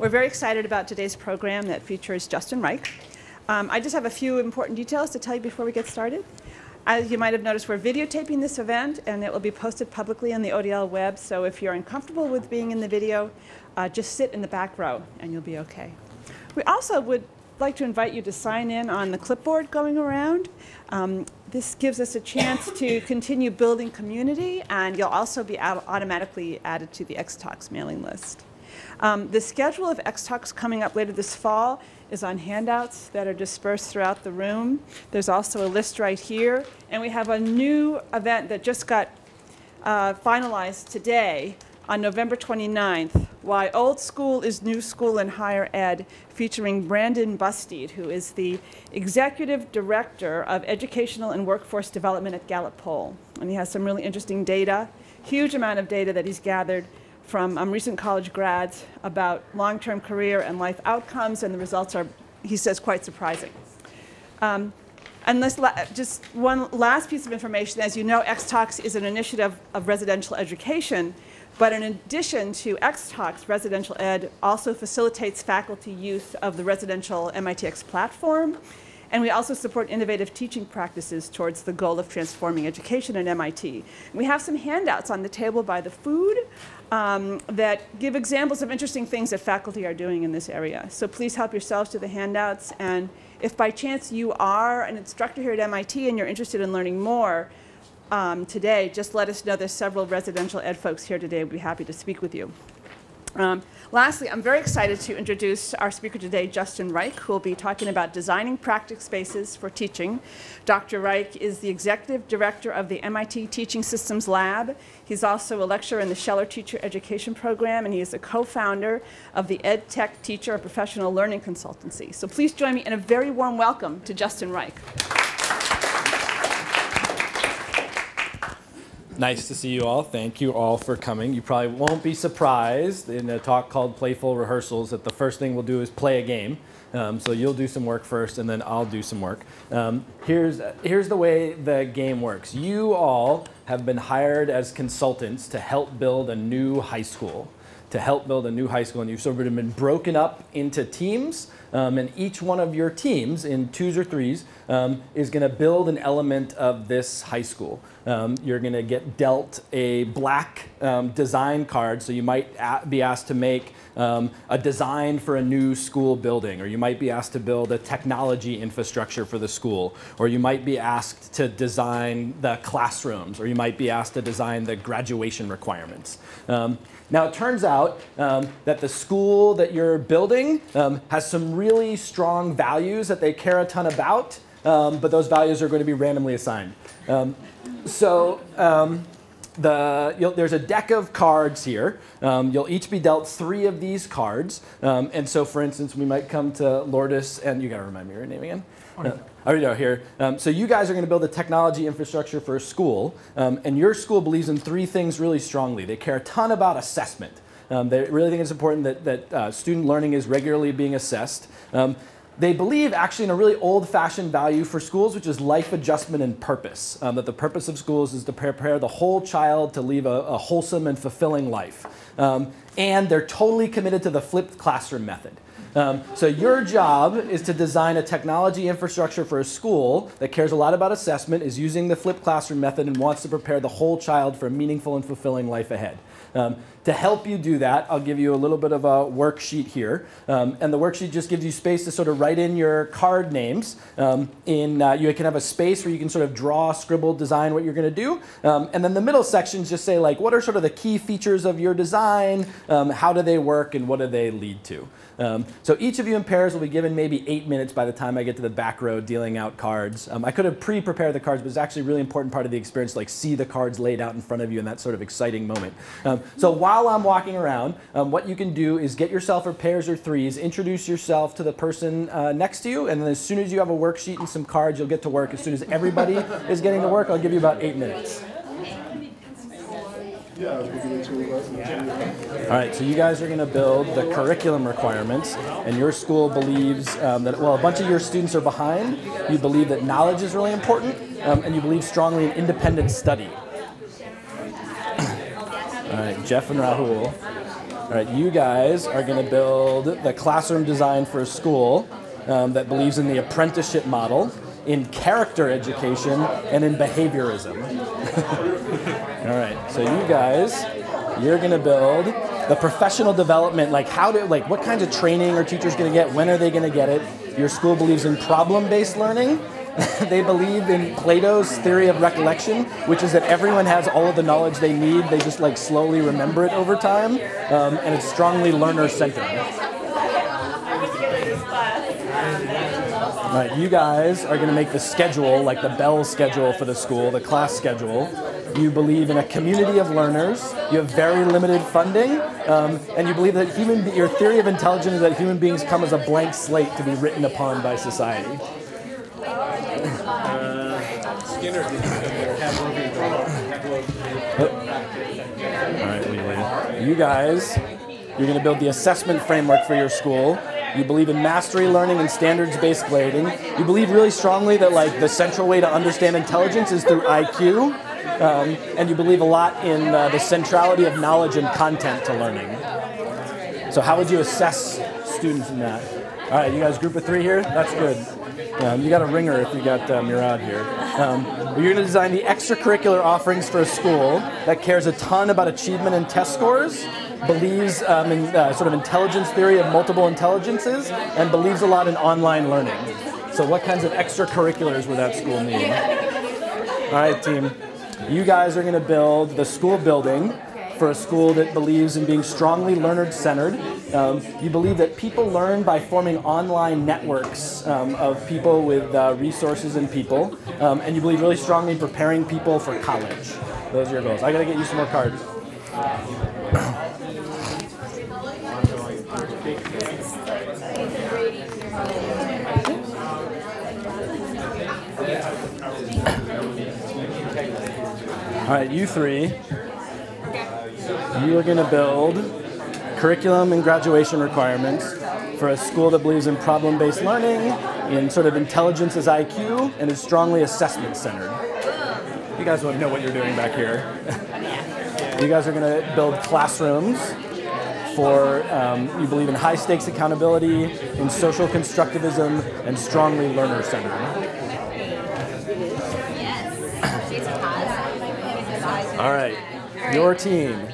We're very excited about today's program that features Justin Reich. I just have a few important details to tell you before we get started. As you might have noticed, we're videotaping this event, and it will be posted publicly on the ODL web. So if you're uncomfortable with being in the video, just sit in the back row, and you'll be OK. We also would like to invite you to sign in on the clipboard going around. This gives us a chance to continue building community, and you'll also be automatically added to the xTalks mailing list. The schedule of xTalks coming up later this fall is on handouts that are dispersed throughout the room. There's also a list right here. And we have a new event that just got finalized today on November 29th, Why Old School is New School in Higher Ed, featuring Brandon Bustede, who is the Executive Director of Educational and Workforce Development at Gallup Poll. And he has some really interesting data, huge amount of data that he's gathered from recent college grads about long-term career and life outcomes, and the results are, he says, quite surprising. And just one last piece of information. As you know, xTalks is an initiative of residential education, but in addition to xTalks, residential ed also facilitates faculty use of the residential MITx platform, and we also support innovative teaching practices towards the goal of transforming education at MIT. We have some handouts on the table by the food that give examples of interesting things that faculty are doing in this area. So please help yourselves to the handouts. And if by chance you are an instructor here at MIT and you're interested in learning more today, just let us know. There's several residential ed folks here today. We'd be happy to speak with you. Lastly, I'm very excited to introduce our speaker today, Justin Reich, who will be talking about designing practice spaces for teaching. Dr. Reich is the Executive Director of the MIT Teaching Systems Lab. He's also a lecturer in the Scheller Teacher Education Program, and he is a co-founder of the EdTech Teacher, a professional learning consultancy. So please join me in a very warm welcome to Justin Reich. Nice to see you all. Thank you all for coming. You probably won't be surprised in a talk called Playful Rehearsals that the first thing we'll do is play a game. So you'll do some work first, and then I'll do some work. Here's the way the game works. You all have been hired as consultants to help build a new high school. And you've sort of been broken up into teams. And each one of your teams, in twos or threes, is going to build an element of this high school. You're going to get dealt a black design card, so you might be asked to make a design for a new school building, or you might be asked to build a technology infrastructure for the school, or you might be asked to design the classrooms, or you might be asked to design the graduation requirements. Now, it turns out that the school that you're building has some really strong values that they care a ton about, but those values are going to be randomly assigned. There's a deck of cards here. You'll each be dealt 3 of these cards. And so, for instance, we might come to Lourdes, and you got to remind me your name again. Here. So you guys are going to build a technology infrastructure for a school, and your school believes in 3 things really strongly. They care a ton about assessment. They really think it's important that student learning is regularly being assessed. They believe actually in a really old-fashioned value for schools, which is life adjustment and purpose. That the purpose of schools is to prepare the whole child to lead a wholesome and fulfilling life. And they're totally committed to the flipped classroom method. So your job is to design a technology infrastructure for a school that cares a lot about assessment, is using the flipped classroom method, and wants to prepare the whole child for a meaningful and fulfilling life ahead. To help you do that, I'll give you a little bit of a worksheet here. And the worksheet just gives you space to sort of write in your card names. You can have a space where you can sort of draw, scribble, design what you're going to do. And then the middle sections just say, like, what are sort of the key features of your design? How do they work, and what do they lead to? So each of you in pairs will be given maybe 8 minutes by the time I get to the back row dealing out cards. I could have pre-prepared the cards, but it's actually a really important part of the experience to, like, see the cards laid out in front of you in that sort of exciting moment. So while I'm walking around, what you can do is get yourself, or pairs or threes, introduce yourself to the person next to you, and then as soon as you have a worksheet and some cards, you'll get to work. As soon as everybody is getting to work, I'll give you about 8 minutes. All right, so you guys are going to build the curriculum requirements, and your school believes that, well, a bunch of your students are behind. You believe that knowledge is really important, and you believe strongly in independent study. All right, Jeff and Rahul. All right, you guys are going to build the classroom design for a school that believes in the apprenticeship model, in character education, and in behaviorism. All right, so you guys, you're going to build the professional development, like what kinds of training are teachers going to get, when are they going to get it? Your school believes in problem-based learning. They believe in Plato's theory of recollection, which is that everyone has all of the knowledge they need. They just like slowly remember it over time, and it's strongly learner-centered. All right, you guys are going to make the schedule, like the bell schedule for the school, the class schedule. You believe in a community of learners. You have very limited funding, and you believe that your theory of intelligence is that human beings come as a blank slate to be written upon by society. Skinner did All right, you guys, you're going to build the assessment framework for your school. You believe in mastery learning and standards-based grading. You believe really strongly that like the central way to understand intelligence is through IQ, and you believe a lot in the centrality of knowledge and content to learning. So how would you assess students in that? All right, you guys, group of three here? That's good. You got a ringer if you got Murad here. You're going to design the extracurricular offerings for a school that cares a ton about achievement and test scores, believes in sort of intelligence theory of multiple intelligences, and believes a lot in online learning. So what kinds of extracurriculars would that school need? All right, team. You guys are going to build the school building for a school that believes in being strongly learner-centered. You believe that people learn by forming online networks of people with resources and people. And you believe really strongly in preparing people for college. Those are your goals. I got to get you some more cards. All right, you three. You are going to build curriculum and graduation requirements for a school that believes in problem-based learning, in sort of intelligence as IQ, and is strongly assessment-centered. You guys know what you're doing back here. You guys are going to build classrooms for, you believe in high-stakes accountability, in social constructivism, and strongly learner-centered. All right, your team.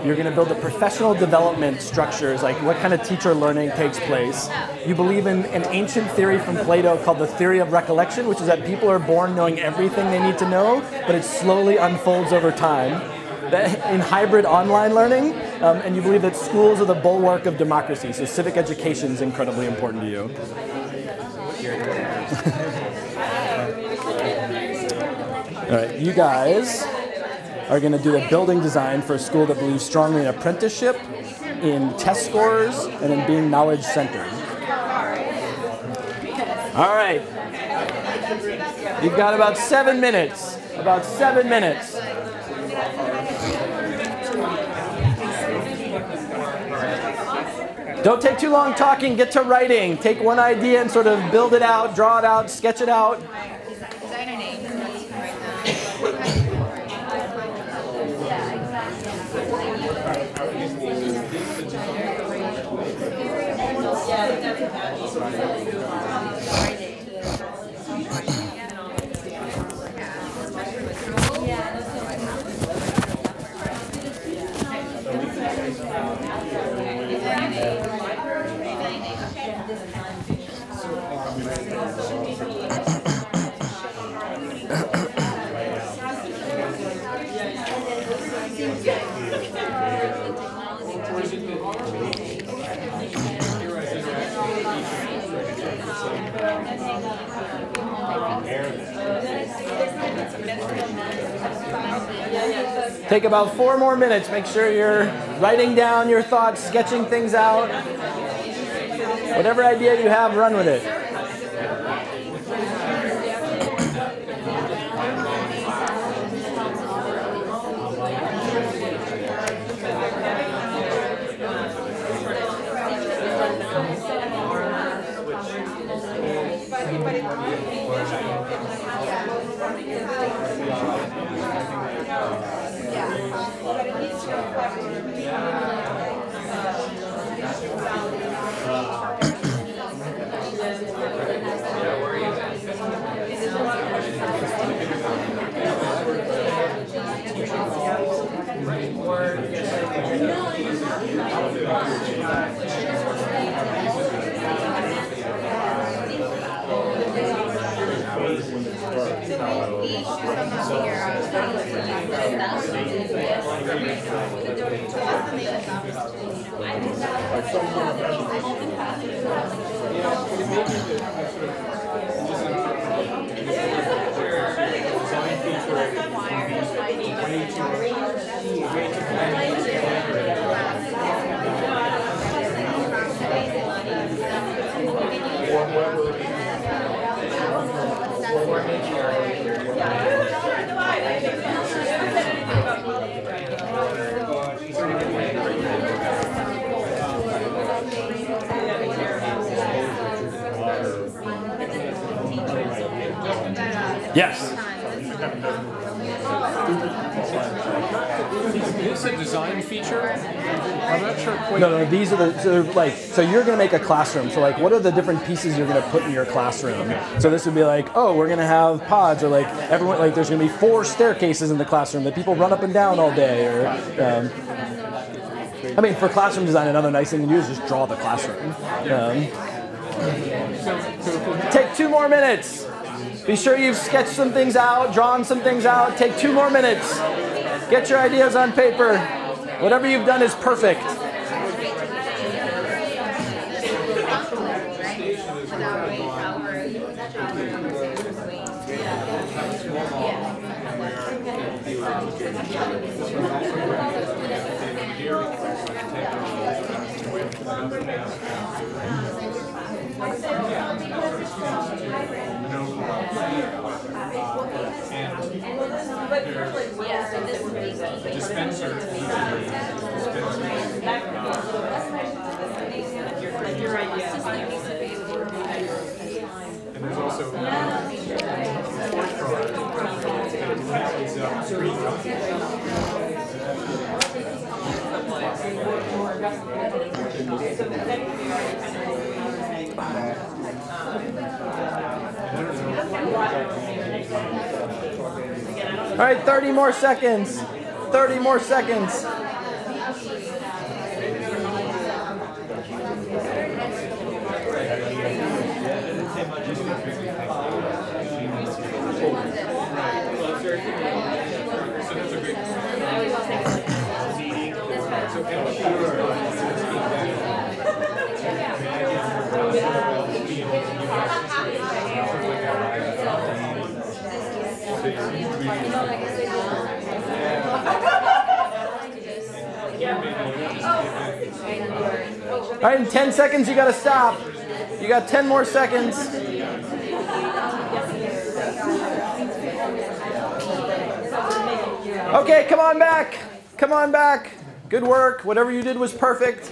You're going to build the professional development structures, like what kind of teacher learning takes place. You believe in an ancient theory from Plato called the theory of recollection, which is that people are born knowing everything they need to know, but it slowly unfolds over time. In hybrid online learning, and you believe that schools are the bulwark of democracy, so civic education is incredibly important to you. All right, you guys are going to do a building design for a school that believes strongly in apprenticeship, in test scores, and in being knowledge-centered. All right. You've got about 7 minutes. About 7 minutes. Don't take too long talking. Get to writing. Take one idea and sort of build it out, draw it out, sketch it out. Take about 4 more minutes. Make sure you're writing down your thoughts, sketching things out. Whatever idea you have, run with it. Yes. Is this a design feature? I'm not sure quite. No, these are so you're going to make a classroom. So like, what are the different pieces you're going to put in your classroom? So this would be like, oh, we're going to have pods, or like everyone, like there's going to be 4 staircases in the classroom that people run up and down all day, or. I mean, for classroom design, another nice thing to do is just draw the classroom. Take 2 more minutes. Be sure you've sketched some things out, drawn some things out. Take 2 more minutes. Get your ideas on paper. Whatever you've done is perfect. All right, 30 more seconds. 30 more seconds. All right, in 10 seconds, you got to stop. You got 10 more seconds. Okay, come on back. Come on back. Good work. Whatever you did was perfect.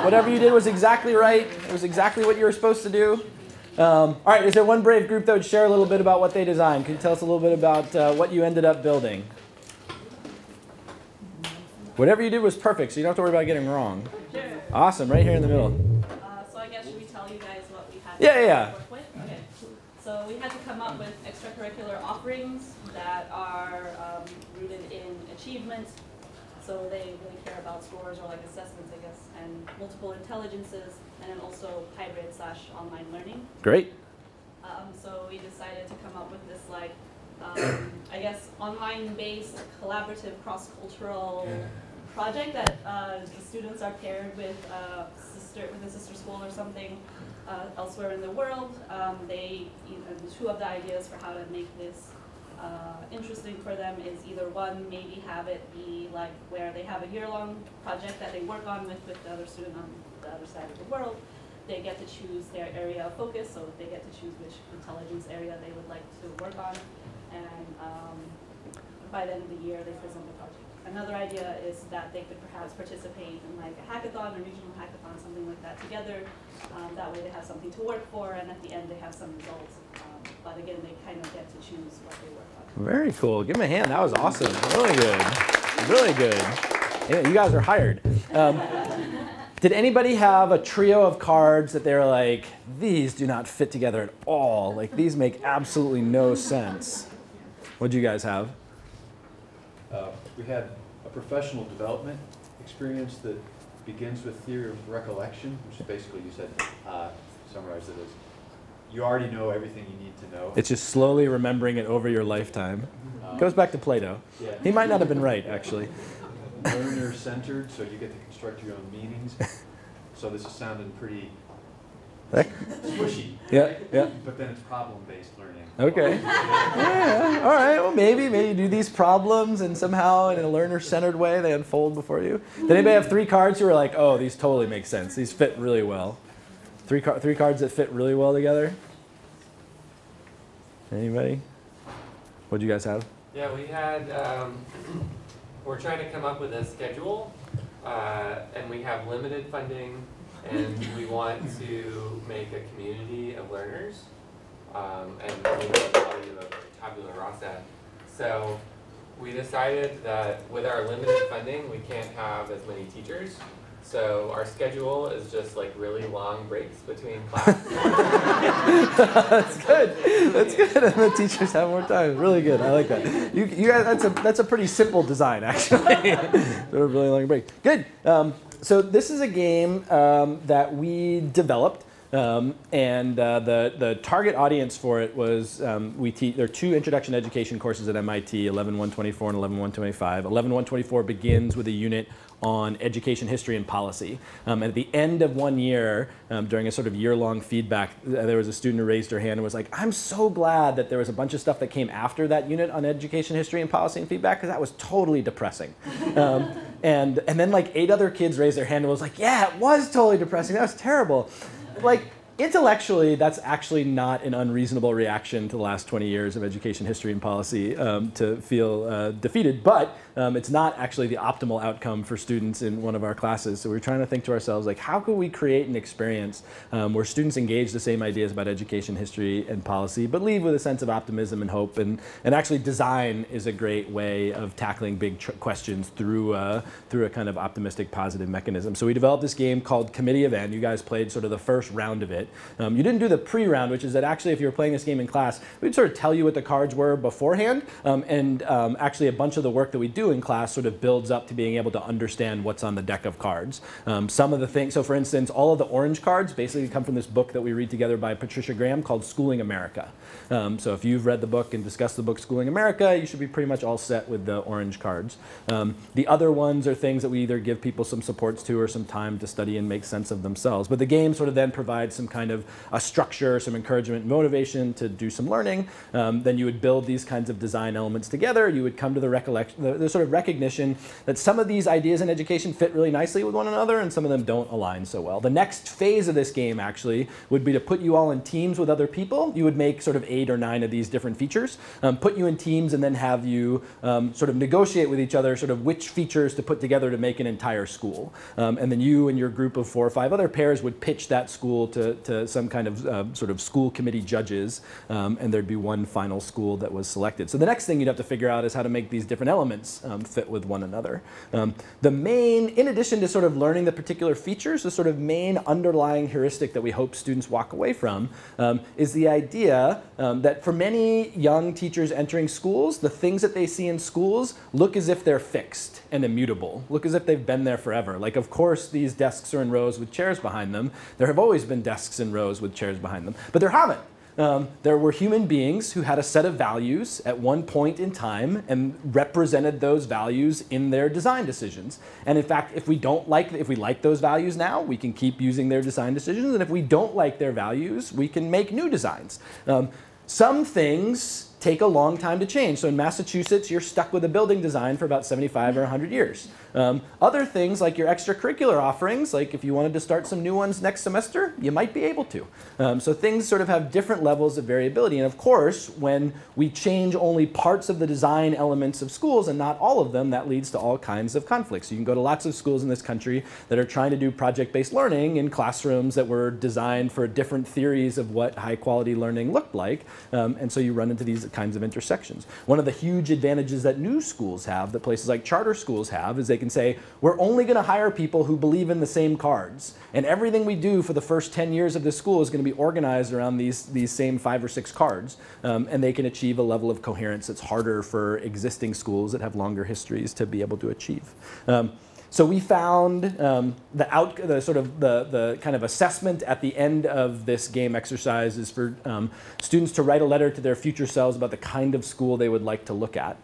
Whatever you did was exactly right. It was exactly what you were supposed to do. All right, is there one brave group that would share a little bit about what they designed? Can you tell us a little bit about what you ended up building? Whatever you did was perfect, so you don't have to worry about getting wrong. Sure. Awesome, right here in the middle. So I guess should we tell you guys what we had Yeah. to work with? Okay. So we had to come up with extracurricular offerings that are rooted in achievement. So they really care about scores or like assessments, I guess, and multiple intelligences, and then also hybrid/online learning. Great. So we decided to come up with this like, I guess, online-based, collaborative, cross-cultural project that the students are paired with a sister school or something elsewhere in the world. Two of the ideas for how to make this interesting for them is either one, maybe have it be like where they have a year-long project that they work on with the other student on the other side of the world. They get to choose their area of focus, so they get to choose which intelligence area they would like to work on. And by the end of the year, they present the project. Another idea is that they could perhaps participate in like a hackathon, a regional hackathon, something like that together. That way they have something to work for, and at the end they have some results. But again, they kind of get to choose what they work on. Very cool. Give him a hand. That was awesome. Really good. Really good. Yeah, you guys are hired. Did anybody have a trio of cards that they were like, these do not fit together at all? Like, these make absolutely no sense. What did you guys have? We had a professional development experience that begins with theory of recollection, which is basically, you said, summarize it as you already know everything you need to know. It's just slowly remembering it over your lifetime. Goes back to Plato. Yeah. He might not have been right, actually. Learner-centered, so you get to construct your own meanings. So this is sounding pretty squishy. Yeah, yeah. But then it's problem-based learning. Okay. Yeah, all right. Well, maybe you do these problems and somehow in a learner-centered way they unfold before you. Did anybody have 3 cards who were like, oh, these totally make sense. These fit really well. 3 cards that fit really well together? Anybody? What did you guys have? Yeah, we had, we're trying to come up with a schedule, and we have limited funding, and we want to make a community of learners, and we have the value of tabula rasa. So we decided that with our limited funding, we can't have as many teachers. So our schedule is just like really long breaks between classes. That's good. That's good. And the teachers have more time. Really good. I like that. You guys, that's a pretty simple design, actually. Sort of really long break. Good. So this is a game that we developed. And the target audience for it was, there are 2 introduction education courses at MIT, 11-124 and 11-125. 11-124 begins with a unit on education history and policy. At the end of 1 year, during a sort of year-long feedback, there was a student who raised her hand and was like, I'm so glad that there was a bunch of stuff that came after that unit on education history and policy and feedback, because that was totally depressing. And then like 8 other kids raised their hand and was like, yeah, it was totally depressing. That was terrible. Like, intellectually, that's actually not an unreasonable reaction to the last 20 years of education history and policy to feel defeated, but it's not actually the optimal outcome for students in one of our classes. So we're trying to think to ourselves, like, how could we create an experience where students engage the same ideas about education history and policy, but leave with a sense of optimism and hope, and actually design is a great way of tackling big questions through a kind of optimistic, positive mechanism. So we developed this game called Committee of N. You guys played sort of the first round of it. You didn't do the pre-round, which is that actually if you were playing this game in class, we'd sort of tell you what the cards were beforehand, and actually a bunch of the work that we do in class sort of builds up to being able to understand what's on the deck of cards. Some of the things, so for instance, all of the orange cards basically come from this book that we read together by Patricia Graham called Schooling America. So if you've read the book and discussed the book Schooling America, you should be pretty much all set with the orange cards. The other ones are things that we either give people some supports to or some time to study and make sense of themselves. But the game sort of then provides some kind of a structure, some encouragement, motivation to do some learning. Then you would build these kinds of design elements together. You would come to the sort of recognition that some of these ideas in education fit really nicely with one another and some of them don't align so well. The next phase of this game actually would be to put you all in teams with other people. You would make sort of 8 or 9 of these different features, put you in teams, and then have you sort of negotiate with each other sort of which features to put together to make an entire school. And then you and your group of 4 or 5 other pairs would pitch that school to some kind of sort of school committee judges, and there'd be one final school that was selected. So the next thing you'd have to figure out is how to make these different elements fit with one another. The main, in addition to sort of learning the particular features, the sort of main underlying heuristic that we hope students walk away from is the idea that for many young teachers entering schools, the things that they see in schools look as if they're fixed and immutable, look as if they've been there forever. Like, of course, these desks are in rows with chairs behind them. There have always been desks in rows with chairs behind them, but there haven't. There were human beings who had a set of values at one point in time and represented those values in their design decisions. And in fact, if we like those values now, we can keep using their design decisions. And if we don't like their values, we can make new designs. Some things take a long time to change. So in Massachusetts, you're stuck with a building design for about 75 or 100 years. Other things like your extracurricular offerings, like if you wanted to start some new ones next semester, you might be able to. So things sort of have different levels of variability. And of course, when we change only parts of the design elements of schools and not all of them, that leads to all kinds of conflicts. You can go to lots of schools in this country that are trying to do project-based learning in classrooms that were designed for different theories of what high-quality learning looked like. And so you run into these kinds of intersections. One of the huge advantages that new schools have, that places like charter schools have, is they can say, we're only going to hire people who believe in the same cards. And everything we do for the first 10 years of this school is going to be organized around these same 5 or 6 cards. And they can achieve a level of coherence that's harder for existing schools that have longer histories to be able to achieve. So we found the kind of assessment at the end of this game exercise is for students to write a letter to their future selves about the kind of school they would like to look at.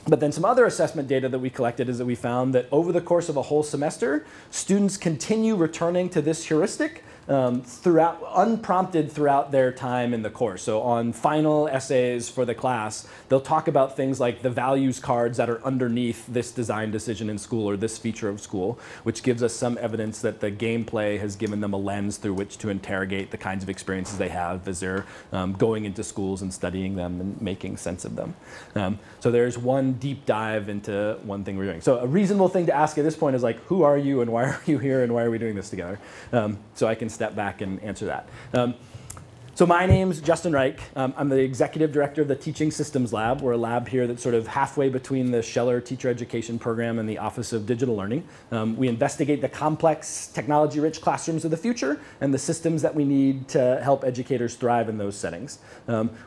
But then some other assessment data that we collected is that we found that over the course of a whole semester, students continue returning to this heuristic unprompted throughout their time in the course. So on final essays for the class, they'll talk about things like the values cards that are underneath this design decision in school or this feature of school, which gives us some evidence that the gameplay has given them a lens through which to interrogate the kinds of experiences they have as they're going into schools and studying them and making sense of them. So there's one deep dive into one thing we're doing. So a reasonable thing to ask at this point is like, who are you and why are you here and why are we doing this together? So I can step back and answer that. So my name's Justin Reich. I'm the executive director of the Teaching Systems Lab. We're a lab here that's sort of halfway between the Scheller Teacher Education Program and the Office of Digital Learning. We investigate the complex, technology-rich classrooms of the future and the systems that we need to help educators thrive in those settings.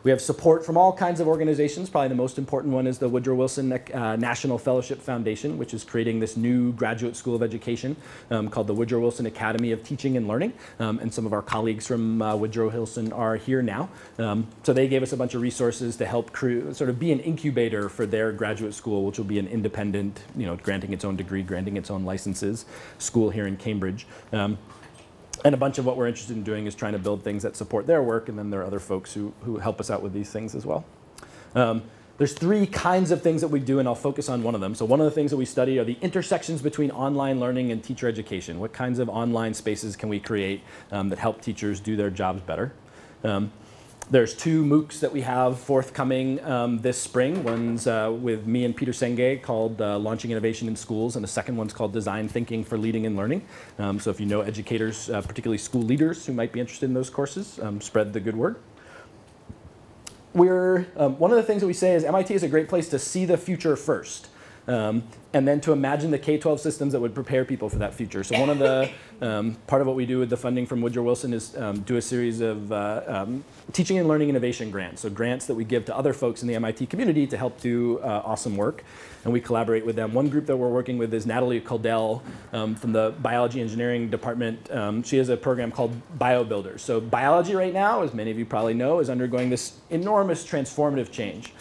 We have support from all kinds of organizations. Probably the most important one is the Woodrow Wilson National Fellowship Foundation, which is creating this new graduate school of education called the Woodrow Wilson Academy of Teaching and Learning. And some of our colleagues from Woodrow Wilson are here now. So they gave us a bunch of resources to help sort of be an incubator for their graduate school, which will be an independent, granting its own degree, granting its own licenses, school here in Cambridge. And a bunch of what we're interested in doing is trying to build things that support their work, and then there are other folks who help us out with these things as well. There's three kinds of things that we do, and I'll focus on one of them. So one of the things that we study are the intersections between online learning and teacher education. What kinds of online spaces can we create that help teachers do their jobs better? There's two MOOCs that we have forthcoming this spring. One's with me and Peter Senge called Launching Innovation in Schools, and the second one's called Design Thinking for Leading and Learning. So if you know educators, particularly school leaders who might be interested in those courses, spread the good word. One of the things that we say is MIT is a great place to see the future first. And then to imagine the K-12 systems that would prepare people for that future. So one of the, part of what we do with the funding from Woodrow Wilson is do a series of teaching and learning innovation grants. So grants that we give to other folks in the MIT community to help do awesome work. And we collaborate with them. One group that we're working with is Natalie Caldell from the biology engineering department. She has a program called BioBuilders. So biology right now, as many of you probably know, is undergoing this enormous transformative change.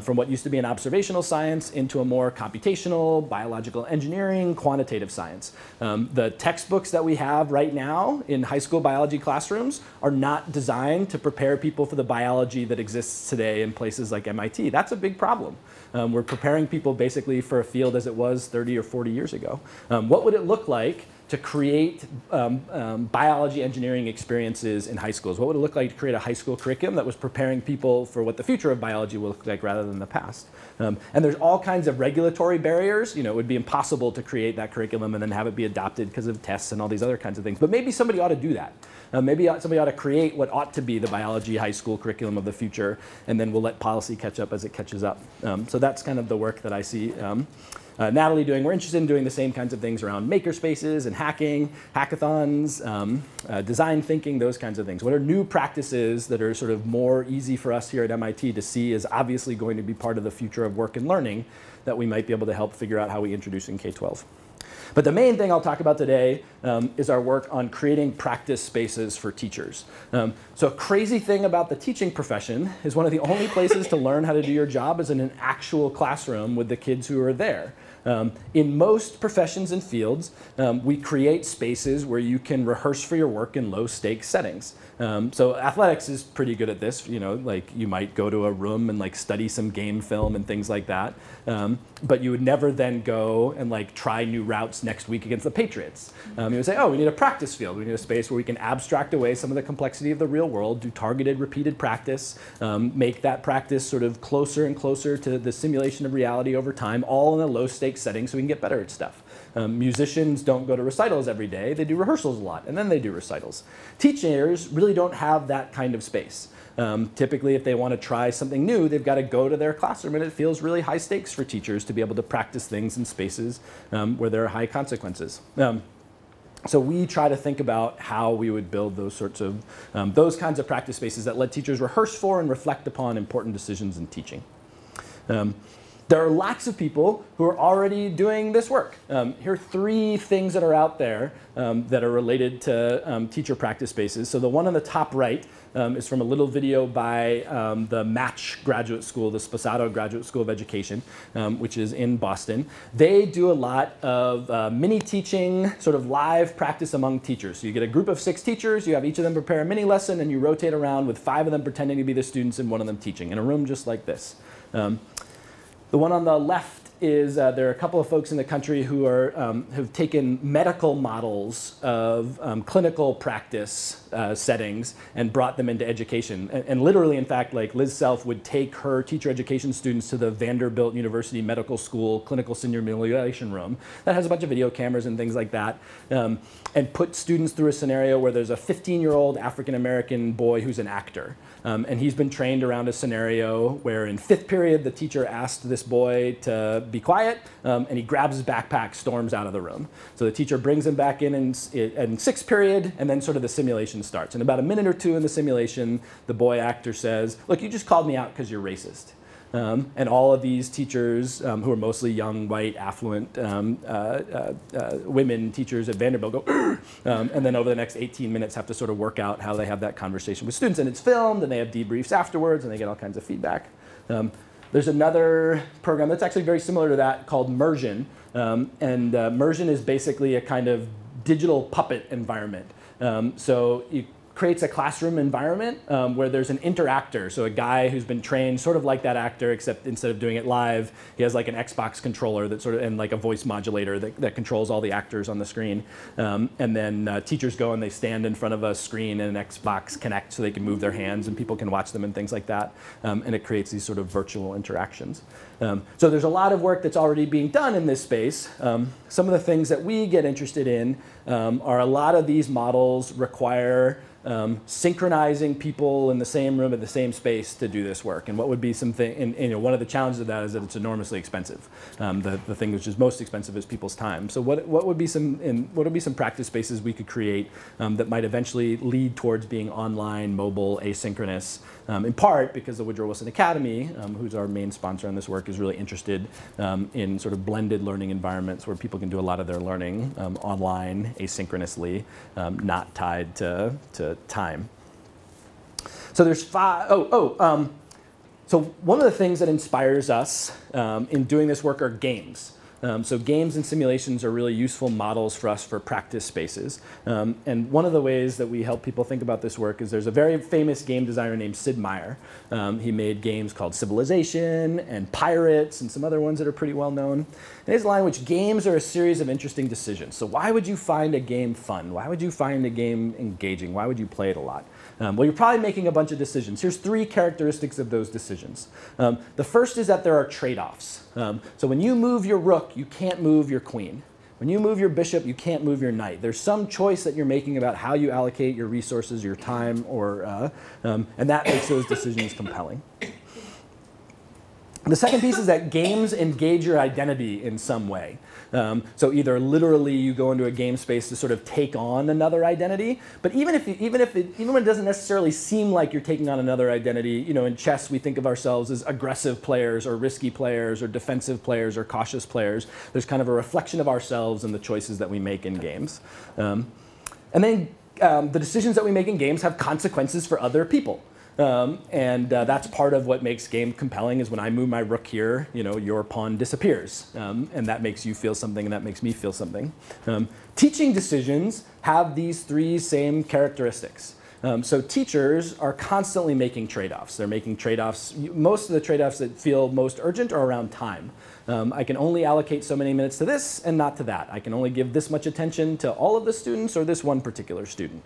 From what used to be an observational science into a more computational, biological engineering, quantitative science. The textbooks that we have right now in high school biology classrooms are not designed to prepare people for the biology that exists today in places like MIT. That's a big problem. We're preparing people basically for a field as it was 30 or 40 years ago. What would it look like to create biology engineering experiences in high schools? What would it look like to create a high school curriculum that was preparing people for what the future of biology will look like rather than the past? And there's all kinds of regulatory barriers. It would be impossible to create that curriculum and then have it be adopted because of tests and all these other kinds of things. But maybe somebody ought to do that. Maybe somebody ought to create what ought to be the biology high school curriculum of the future, and then we'll let policy catch up as it catches up. So that's kind of the work that I see Natalie doing. We're interested in doing the same kinds of things around makerspaces and hacking, hackathons, design thinking, those kinds of things. What are new practices that are sort of more easy for us here at MIT to see is obviously going to be part of the future of work and learning that we might be able to help figure out how we introduce in K-12. But the main thing I'll talk about today is our work on creating practice spaces for teachers. So a crazy thing about the teaching profession is one of the only places to learn how to do your job is in an actual classroom with the kids who are there. In most professions and fields, we create spaces where you can rehearse for your work in low-stakes settings. So athletics is pretty good at this. Like you might go to a room and like study some game film and things like that. But you would never then go and like try new routes next week against the Patriots. You would say, oh, we need a practice field. We need a space where we can abstract away some of the complexity of the real world, do targeted, repeated practice, make that practice sort of closer and closer to the simulation of reality over time, all in a low-stakes setting so we can get better at stuff. Musicians don't go to recitals every day. They do rehearsals a lot, and then they do recitals. Teachers really don't have that kind of space. Typically, if they want to try something new, they've got to go to their classroom, and it feels really high stakes for teachers to be able to practice things in spaces where there are high consequences. So we try to think about how we would build those sorts of, those kinds of practice spaces that let teachers rehearse for and reflect upon important decisions in teaching. there are lots of people who are already doing this work. Here are 3 things that are out there that are related to teacher practice spaces. So the one on the top right is from a little video by the Match Graduate School, the Sposato Graduate School of Education, which is in Boston. They do a lot of mini teaching, sort of live practice among teachers. So you get a group of 6 teachers, you have each of them prepare a mini lesson, and you rotate around with 5 of them pretending to be the students and 1 of them teaching in a room just like this. The one on the left is there are a couple of folks in the country who are, have taken medical models of clinical practice settings and brought them into education. And literally, in fact, like Liz Self would take her teacher education students to the Vanderbilt University Medical School clinical simulation room that has a bunch of video cameras and things like that, and put students through a scenario where there's a 15-year-old African-American boy who's an actor. And he's been trained around a scenario where in 5th period, the teacher asked this boy to be quiet, and he grabs his backpack, storms out of the room. So the teacher brings him back in 6th period, and then sort of the simulation starts. And about a minute or 2 in the simulation, the boy actor says, look, you just called me out because you're racist. And all of these teachers, who are mostly young, white, affluent women teachers at Vanderbilt go, and then over the next 18 minutes have to sort of work out how they have that conversation with students. And it's filmed, and they have debriefs afterwards, and they get all kinds of feedback. There's another program that's actually very similar to that called Immersion. Immersion is basically a kind of digital puppet environment. So you creates a classroom environment where there's an interactor. So a guy who's been trained sort of like that actor, except instead of doing it live, he has like an Xbox controller that sort of, and like a voice modulator that controls all the actors on the screen. And then teachers go and they stand in front of a screen and an Xbox Connect so they can move their hands and people can watch them and things like that. And it creates these sort of virtual interactions. So there's a lot of work that's already being done in this space. Some of the things that we get interested in are a lot of these models require synchronizing people in the same room at the same space to do this work. And what would be something, and one of the challenges of that is that it's enormously expensive. The thing which is most expensive is people's time. So what would be some practice spaces we could create that might eventually lead towards being online, mobile, asynchronous, in part because the Woodrow Wilson Academy, who's our main sponsor on this work, is really interested in sort of blended learning environments where people can do a lot of their learning online, asynchronously, not tied to time. So there's 5, so one of the things that inspires us in doing this work are games. So games and simulations are really useful models for us for practice spaces. And one of the ways that we help people think about this work is there's a very famous game designer named Sid Meier. He made games called Civilization and Pirates and some other ones that are pretty well known. And his line, which games are a series of interesting decisions. So why would you find a game fun? Why would you find a game engaging? Why would you play it a lot? Well, you're probably making a bunch of decisions. Here's 3 characteristics of those decisions. The first is that there are trade-offs. So when you move your rook, you can't move your queen. When you move your bishop, you can't move your knight. There's some choice that you're making about how you allocate your resources, your time, and that makes those decisions compelling. The second piece is that games engage your identity in some way. So either literally you go into a game space to sort of take on another identity, but even when it doesn't necessarily seem like you're taking on another identity, in chess we think of ourselves as aggressive players or risky players or defensive players or cautious players. There's kind of a reflection of ourselves and the choices that we make in games. And then the decisions that we make in games have consequences for other people. That's part of what makes game compelling is when I move my rook here, your pawn disappears. And that makes you feel something, and that makes me feel something. Teaching decisions have these 3 same characteristics. So teachers are constantly making trade-offs. They're making trade-offs. Most of the trade-offs that feel most urgent are around time. I can only allocate so many minutes to this and not to that. I can only give this much attention to all of the students or this one particular student.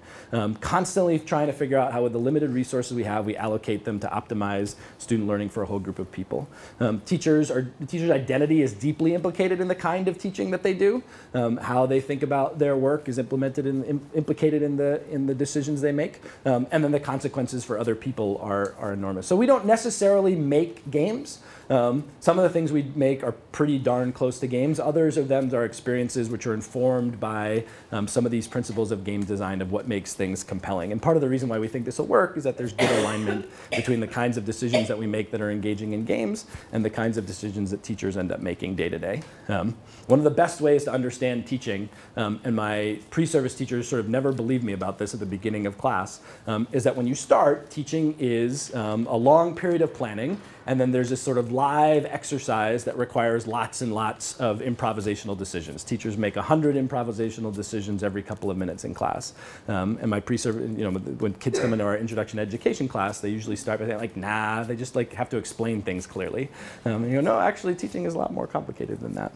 Constantly trying to figure out how with the limited resources we have, we allocate them to optimize student learning for a whole group of people. The teacher's identity is deeply implicated in the kind of teaching that they do. How they think about their work is implicated in the decisions they make. And then the consequences for other people are enormous. So we don't necessarily make games. Some of the things we make are pretty darn close to games. Others of them are experiences which are informed by some of these principles of game design of what makes things compelling. And part of the reason why we think this will work is that there's good alignment between the kinds of decisions that we make that are engaging in games and the kinds of decisions that teachers end up making day to day. One of the best ways to understand teaching, and my pre-service teachers sort of never believed me about this at the beginning of class, is that when you start, teaching is a long period of planning, and then there's this sort of live exercise that requires lots and lots of improvisational decisions. Teachers make 100 improvisational decisions every couple of minutes in class. And my pre-service, when kids come into our introduction to education class, they usually start by saying like, nah, they just like have to explain things clearly. And you go, no, actually teaching is a lot more complicated than that.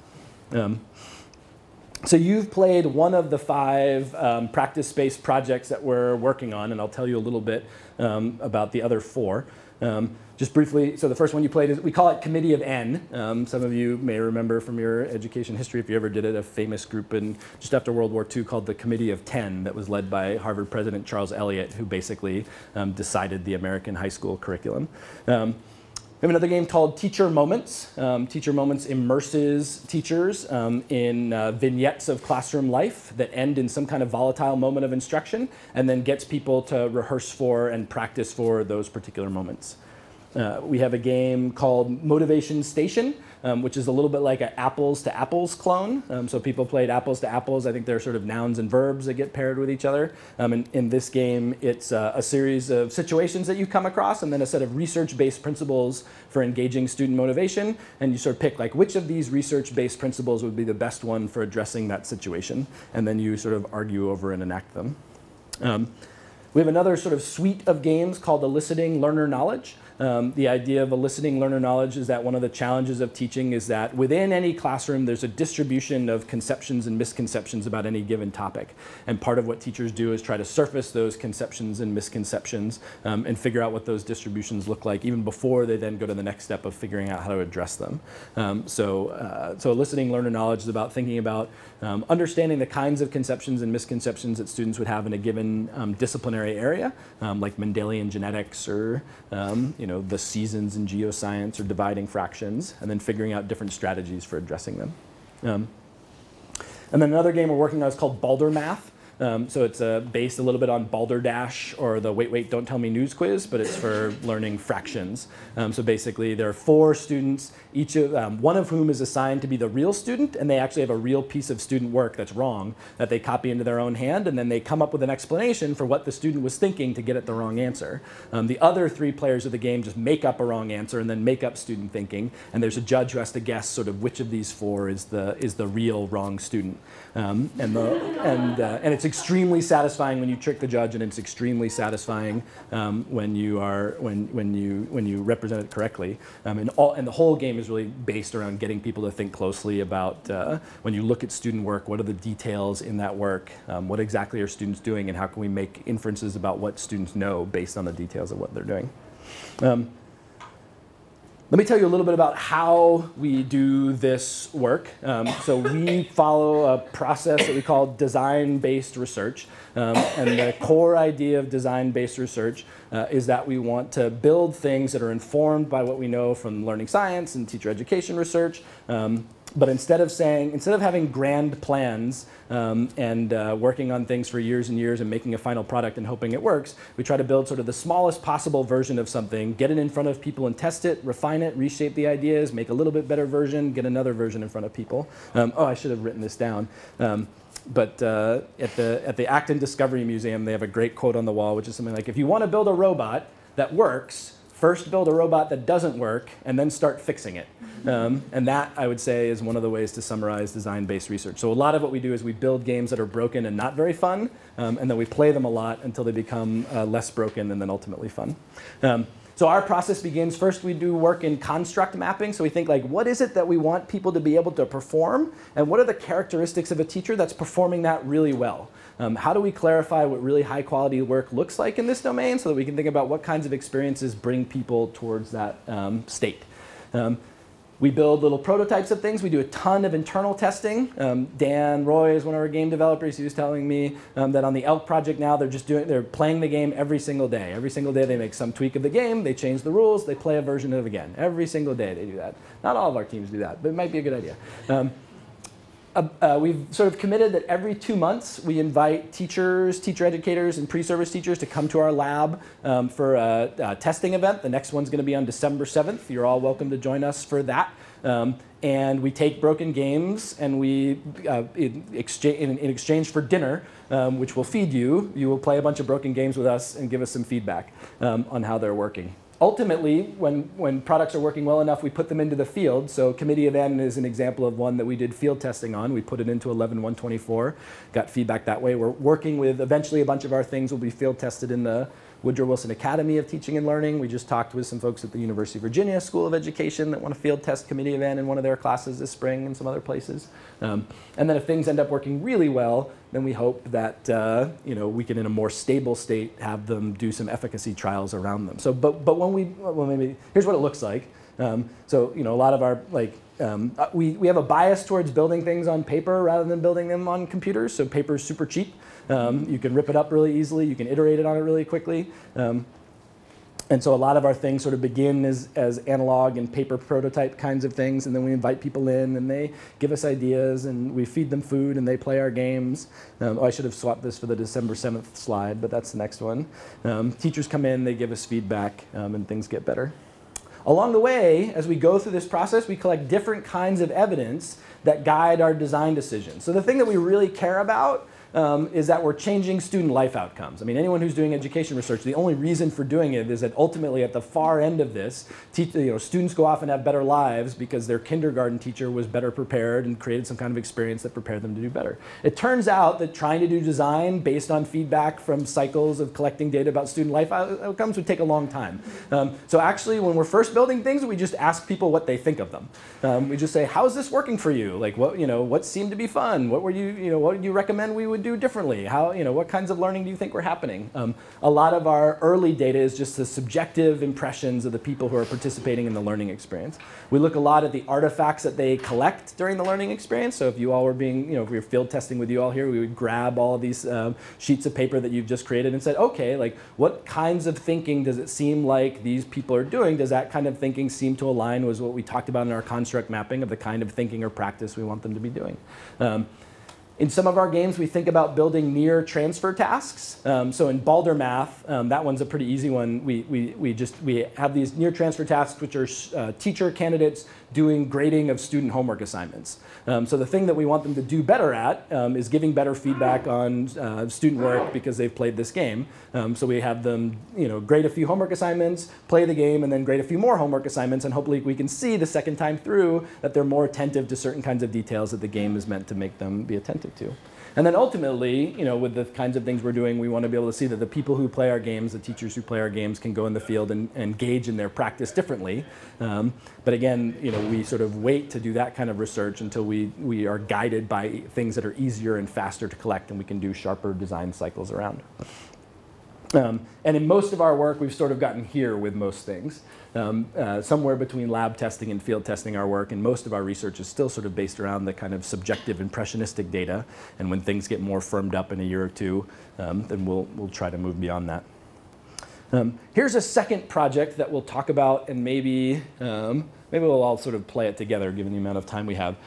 So you've played one of the 5 practice-based projects that we're working on, and I'll tell you a little bit about the other 4. Just briefly, so the first one you played is, we call it Committee of N. Some of you may remember from your education history, if you ever did it, a famous group just after World War II called the Committee of 10 that was led by Harvard President Charles Eliot, who basically decided the American high school curriculum. We have another game called Teacher Moments. Teacher Moments immerses teachers in vignettes of classroom life that end in some kind of volatile moment of instruction and then gets people to rehearse for and practice for those particular moments. We have a game called Motivation Station, which is a little bit like an apples to apples clone. So people played apples to apples. I think they're sort of nouns and verbs that get paired with each other. And in this game, it's a series of situations that you come across and then a set of research-based principles for engaging student motivation. And you sort of pick like which of these research-based principles would be the best one for addressing that situation. And then you sort of argue over and enact them. We have another sort of suite of games called Eliciting Learner Knowledge. The idea of eliciting learner knowledge is that one of the challenges of teaching is that within any classroom, there's a distribution of conceptions and misconceptions about any given topic. And part of what teachers do is try to surface those conceptions and misconceptions and figure out what those distributions look like even before they then go to the next step of figuring out how to address them. So eliciting learner knowledge is about thinking about understanding the kinds of conceptions and misconceptions that students would have in a given disciplinary area, like Mendelian genetics or the seasons in geoscience or dividing fractions, and then figuring out different strategies for addressing them. And then another game we're working on is called Baldr Math. So it's based a little bit on Balderdash or the Wait, Wait, Don't Tell Me News quiz, but it's for learning fractions. So basically there are 4 students, one of whom is assigned to be the real student, and they actually have a real piece of student work that's wrong that they copy into their own hand, and then they come up with an explanation for what the student was thinking to get at the wrong answer. The other 3 players of the game just make up a wrong answer and then make up student thinking, and there's a judge who has to guess sort of which of these 4 is the real wrong student. And it's extremely satisfying when you trick the judge, and it's extremely satisfying when you represent it correctly. And the whole game is really based around getting people to think closely about when you look at student work, what are the details in that work, what exactly are students doing, and how can we make inferences about what students know based on the details of what they're doing. Let me tell you a little bit about how we do this work. So we follow a process that we call design-based research. And the core idea of design-based research is that we want to build things that are informed by what we know from learning science and teacher education research. But instead of having grand plans and working on things for years and years and making a final product and hoping it works, we try to build sort of the smallest possible version of something, get it in front of people and test it, refine it, reshape the ideas, make a little bit better version, get another version in front of people. Oh, I should have written this down. But at the Acton Discovery Museum, they have a great quote on the wall, which is something like, if you want to build a robot that works, first build a robot that doesn't work, and then start fixing it. And that, I would say, is one of the ways to summarize design-based research. So a lot of what we do is we build games that are broken and not very fun, and then we play them a lot until they become less broken and then ultimately fun. So our process begins, first we do work in construct mapping. So we think like, what is it that we want people to be able to perform? And what are the characteristics of a teacher that's performing that really well? How do we clarify what really high quality work looks like in this domain so that we can think about what kinds of experiences bring people towards that state? We build little prototypes of things. We do a ton of internal testing. Dan Roy is one of our game developers. He was telling me that on the Elk project now, they're playing the game every single day. Every single day they make some tweak of the game, they change the rules, they play a version of it again. Every single day they do that. Not all of our teams do that, but it might be a good idea. We've sort of committed that every 2 months we invite teachers, teacher educators, and pre-service teachers to come to our lab for a testing event. The next one's going to be on December 7th. You're all welcome to join us for that. And we take broken games and we, in exchange for dinner, which we'll feed you, you will play a bunch of broken games with us and give us some feedback on how they're working. Ultimately, when products are working well enough, we put them into the field. So Committee of N is an example of one that we did field testing on. We put it into 11.124, got feedback that way. We're working with, eventually a bunch of our things will be field tested in the Woodrow Wilson Academy of Teaching and Learning. We just talked with some folks at the University of Virginia School of Education that want to field test Committee of N in one of their classes this spring and some other places. And then if things end up working really well, then we hope that we can, in a more stable state, have them do some efficacy trials around them. So, but here's what it looks like. So, a lot of our, we have a bias towards building things on paper rather than building them on computers. So paper is super cheap. You can rip it up really easily. You can iterate it on it really quickly. And so a lot of our things sort of begin as analog and paper prototype kinds of things, and then we invite people in, and they give us ideas, and we feed them food, and they play our games. I should have swapped this for the December 7th slide, but that's the next one. Teachers come in, they give us feedback, and things get better. Along the way, as we go through this process, we collect different kinds of evidence that guide our design decisions. So the thing that we really care about is that we're changing student life outcomes. I mean, anyone who's doing education research, the only reason for doing it is that ultimately at the far end of this, students go off and have better lives because their kindergarten teacher was better prepared and created some kind of experience that prepared them to do better. It turns out that trying to do design based on feedback from cycles of collecting data about student life outcomes would take a long time. So actually, when we're first building things, we just ask people what they think of them. We just say, how's this working for you? Like, what seemed to be fun? What would you recommend we would do differently? What kinds of learning do you think were happening? A lot of our early data is just the subjective impressions of the people who are participating in the learning experience. We look a lot at the artifacts that they collect during the learning experience. So if you all were being, if we were field testing with you all here, we would grab all of these sheets of paper that you've just created and said, okay, like what kinds of thinking does it seem like these people are doing? Does that kind of thinking seem to align with what we talked about in our construct mapping of the kind of thinking or practice we want them to be doing? In some of our games, we think about building near transfer tasks. So in Baldr Math, that one's a pretty easy one. We have these near transfer tasks, which are teacher candidates doing grading of student homework assignments. So the thing that we want them to do better at is giving better feedback on student work because they've played this game. So we have them grade a few homework assignments, play the game, and then grade a few more homework assignments, and hopefully we can see the second time through that they're more attentive to certain kinds of details that the game is meant to make them be attentive to. And then ultimately, with the kinds of things we're doing, we want to be able to see that the people who play our games, the teachers who play our games, can go in the field and engage in their practice differently. But again, we sort of wait to do that kind of research until we are guided by things that are easier and faster to collect, and we can do sharper design cycles around. And in most of our work, we've sort of gotten here with most things. Somewhere between lab testing and field testing our work, and most of our research is still sort of based around the kind of subjective impressionistic data. And when things get more firmed up in a year or two, then we'll try to move beyond that. Here's a second project that we'll talk about, and maybe we'll all sort of play it together given the amount of time we have.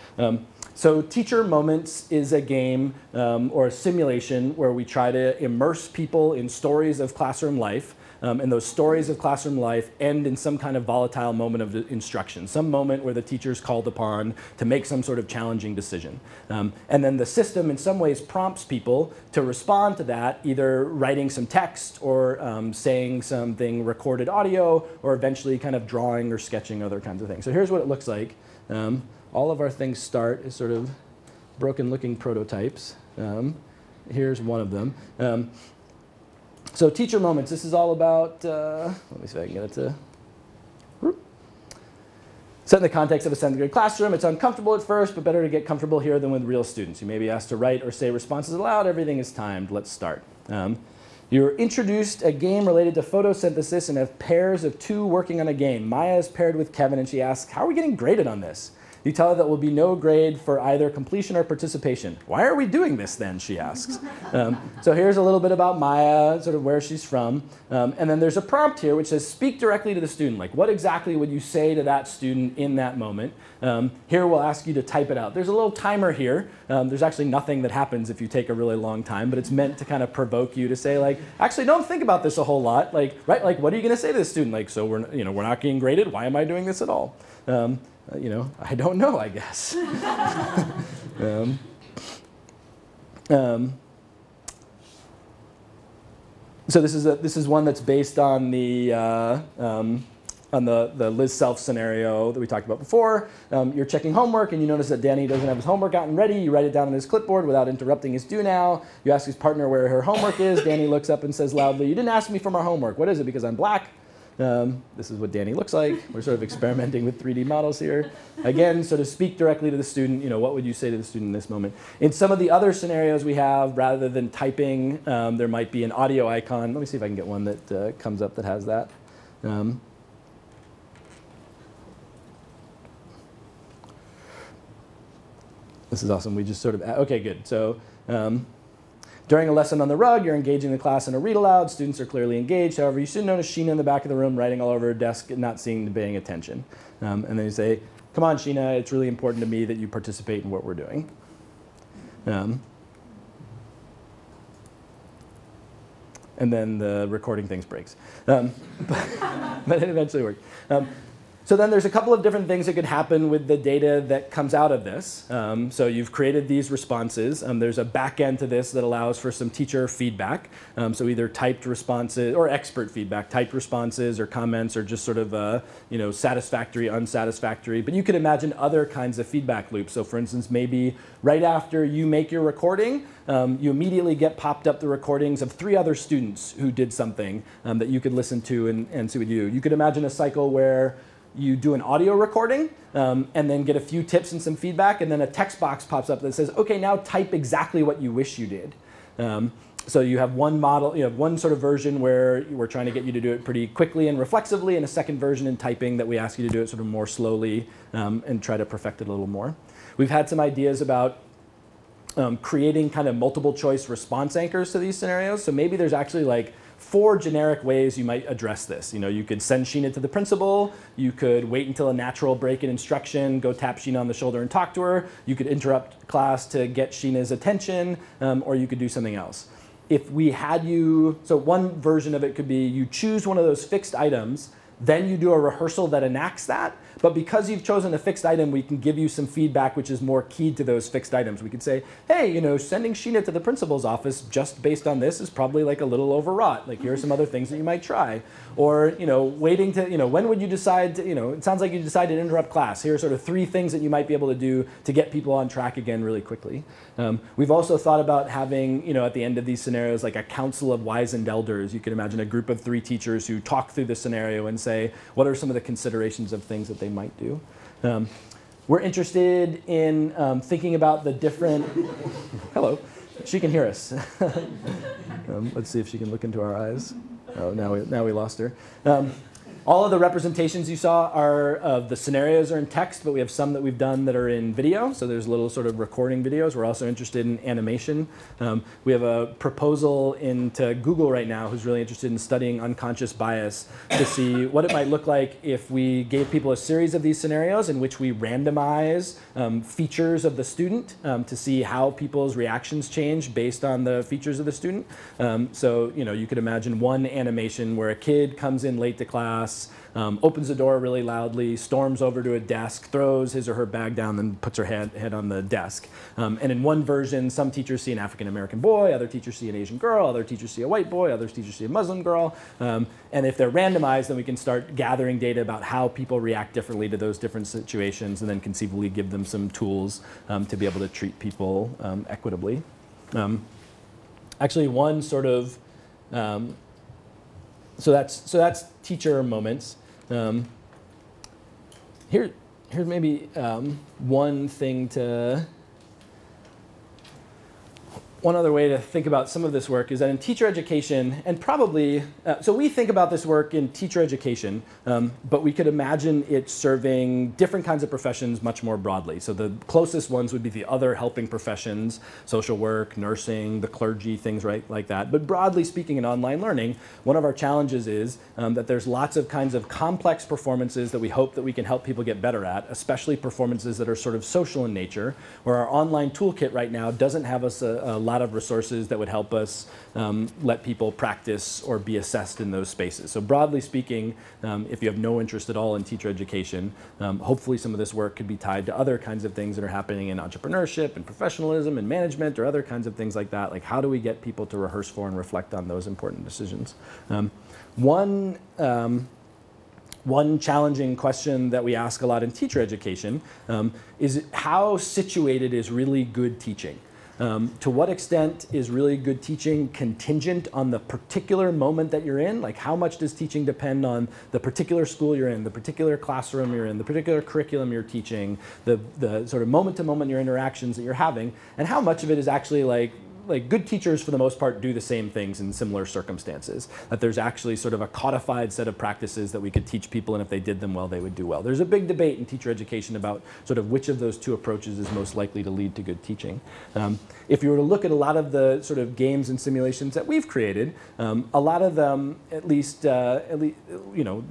So Teacher Moments is a game or a simulation where we try to immerse people in stories of classroom life. And those stories of classroom life end in some kind of volatile moment of instruction, some moment where the teacher's called upon to make some sort of challenging decision. And then the system in some ways prompts people to respond to that, either writing some text or saying something recorded audio, or eventually kind of drawing or sketching other kinds of things. So here's what it looks like. All of our things start as sort of broken-looking prototypes. Here's one of them. So Teacher Moments, this is all about, let me see if I can get it to, set in the context of a 7th grade classroom. It's uncomfortable at first, but better to get comfortable here than with real students. You may be asked to write or say responses aloud. Everything is timed. Let's start. You're introduced a game related to photosynthesis and have pairs of 2 working on a game. Maya is paired with Kevin, and she asks, how are we getting graded on this? You tell her that will be no grade for either completion or participation. Why are we doing this then, she asks. So here's a little bit about Maya, sort of where she's from. And then there's a prompt here which says, speak directly to the student. Like, what exactly would you say to that student in that moment? Here we'll ask you to type it out. There's a little timer here. There's actually nothing that happens if you take a really long time, but it's meant to kind of provoke you to say, like, actually don't think about this a whole lot. Like, right, like, what are you going to say to the student? Like, so we're not getting graded. Why am I doing this at all? I don't know, I guess. So this is one that's based on the Liz Self scenario that we talked about before. You're checking homework and you notice that Danny doesn't have his homework out and ready. You write it down on his clipboard without interrupting his do now. You ask his partner where her homework is. Danny looks up and says loudly, you didn't ask me for my homework. What is it, because I'm black? This is what Danny looks like. We're sort of experimenting with 3D models here. Again, so to speak directly to the student, what would you say to the student in this moment? In some of the other scenarios we have, rather than typing, there might be an audio icon. Let me see if I can get one that comes up that has that. This is awesome. We just sort of, OK, good. So during a lesson on the rug, you're engaging the class in a read aloud. Students are clearly engaged. However, you soon notice Sheena in the back of the room writing all over her desk, not seeing and paying attention. And then you say, come on, Sheena, it's really important to me that you participate in what we're doing. And then the recording things breaks. But it eventually worked. So then there's a couple of different things that could happen with the data that comes out of this. So you've created these responses. There's a back end to this that allows for some teacher feedback. So either typed responses or expert feedback, typed responses or comments, or just sort of satisfactory, unsatisfactory. But you could imagine other kinds of feedback loops. So for instance, maybe right after you make your recording, you immediately get popped up the recordings of 3 other students who did something that you could listen to and see what you do. You could imagine a cycle where you do an audio recording and then get a few tips and some feedback, and then a text box pops up that says, OK, now type exactly what you wish you did. So you have one model, you have one sort of version where we're trying to get you to do it pretty quickly and reflexively, and a second version in typing that we ask you to do it sort of more slowly and try to perfect it a little more. We've had some ideas about creating kind of multiple choice response anchors to these scenarios. So maybe there's actually like 4 generic ways you might address this. You could send Sheena to the principal. You could wait until a natural break in instruction, go tap Sheena on the shoulder and talk to her. You could interrupt class to get Sheena's attention, or you could do something else. If we had you, so one version of it could be you choose one of those fixed items, then you do a rehearsal that enacts that. But because you've chosen a fixed item, we can give you some feedback which is more keyed to those fixed items. We could say, hey, sending Sheena to the principal's office just based on this is probably like a little overwrought. Like, here are some other things that you might try. Or, waiting to, when would you decide to, it sounds like you decided to interrupt class. Here are sort of 3 things that you might be able to do to get people on track again really quickly. We've also thought about having, at the end of these scenarios, like a council of wizened elders. You can imagine a group of 3 teachers who talk through the scenario and say, what are some of the considerations of things that they might do? We're interested in thinking about the different, hello, she can hear us. Let's see if she can look into our eyes. Oh, now we lost her. All of the representations you saw are of the scenarios are in text, but we have some that we've done that are in video. So there's little sort of recording videos. We're also interested in animation. We have a proposal into Google right now who's really interested in studying unconscious bias to see what it might look like if we gave people a series of these scenarios in which we randomize features of the student to see how people's reactions change based on the features of the student. So you could imagine one animation where a kid comes in late to class, opens the door really loudly, storms over to a desk, throws his or her bag down, then puts her head on the desk. And in one version, some teachers see an African-American boy, other teachers see an Asian girl, other teachers see a white boy, other teachers see a Muslim girl. And if they're randomized, then we can start gathering data about how people react differently to those different situations, and then conceivably give them some tools to be able to treat people equitably. Actually, one sort of so that's teacher moments. Here's maybe one thing to one other way to think about some of this work is that in teacher education, and probably, so we think about this work in teacher education, but we could imagine it serving different kinds of professions much more broadly. So the closest ones would be the other helping professions, social work, nursing, the clergy, things like that. But broadly speaking in online learning, one of our challenges is that there's lots of kinds of complex performances that we hope that we can help people get better at, especially performances that are sort of social in nature, where our online toolkit right now doesn't have us a lot of resources that would help us let people practice or be assessed in those spaces. So broadly speaking, if you have no interest at all in teacher education, hopefully some of this work could be tied to other kinds of things that are happening in entrepreneurship and professionalism and management or other kinds of things like that. Like how do we get people to rehearse for and reflect on those important decisions? One challenging question that we ask a lot in teacher education is how situated is really good teaching? To what extent is really good teaching contingent on the particular moment that you're in? Like how much does teaching depend on the particular school you're in, the particular classroom you're in, the particular curriculum you're teaching, the sort of moment-to-moment your interactions that you're having, and how much of it is actually like good teachers for the most part do the same things in similar circumstances, that there's actually sort of a codified set of practices that we could teach people, and if they did them well, they would do well. There's a big debate in teacher education about sort of which of those two approaches is most likely to lead to good teaching. If you were to look at a lot of the sort of games and simulations that we've created, a lot of them, at least you know,